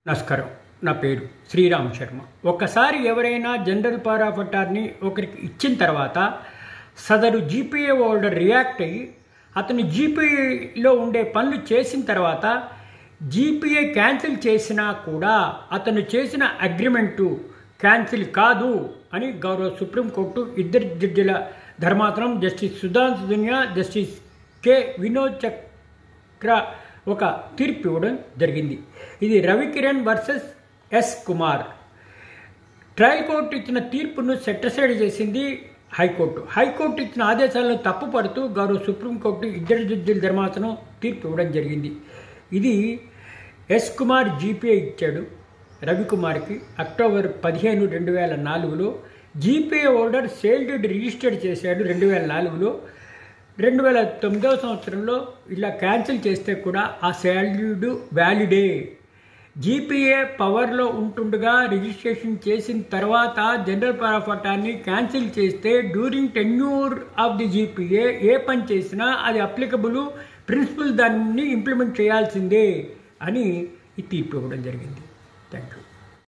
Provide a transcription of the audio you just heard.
నమస్కారం. నా పేరు శ్రీరామ్ శర్మ. ఒక్కసారి ఎవరైనా జనరల్ పవర్ ఆఫ్ అటార్నీ ఒకరికి ఇచ్చిన తర్వాత సదరు జీపీఏ హోల్డర్ రియాక్ట్ అయ్యి అతను జీపీఏలో ఉండే పనులు చేసిన తర్వాత జీపీఏ క్యాన్సిల్ చేసినా కూడా అతను చేసిన అగ్రిమెంటు క్యాన్సిల్ కాదు అని గౌరవ సుప్రీంకోర్టు ఇద్దరు జడ్జిల ధర్మాసనం జస్టిస్ సుధాంశు దునియా, జస్టిస్ కె వినోద్ చక్ర ఒక తీర్పు ఇవ్వడం జరిగింది. ఇది Ravikiran versus S Kumar. Trial court ఇచ్చిన తీర్పును సెటిసైడ్ చేసింది హైకోర్టు ఇచ్చిన ఆదేశాలను తప్పుపడుతూ గౌరవ సుప్రీంకోర్టు ఇద్దరు జడ్జిల ధర్మాసనం తీర్పు ఇవ్వడం జరిగింది. ఇది ఎస్ కుమార్ జీపీఏ ఇచ్చాడు రవికుమార్కి అక్టోబర్ 15, 2004లో. GPA holder sale deed register చేశాడు 2004లో. 2009వ సంవత్సరంలో ఇలా క్యాన్సిల్ చేస్తే కూడా ఆ సేల్ డీడ్ వ్యాలిడే. జీపీఏ పవర్లో ఉంటుండగా రిజిస్ట్రేషన్ చేసిన తర్వాత general power of attorney cancel చేస్తే during tenure of the GPA ఏ పని చేసినా అది అప్లికబుల్, ప్రిన్సిపల్ దాన్ని ఇంప్లిమెంట్ చేయాల్సిందే అని ఈ తీర్పు ఇవ్వడం జరిగింది. Thank you.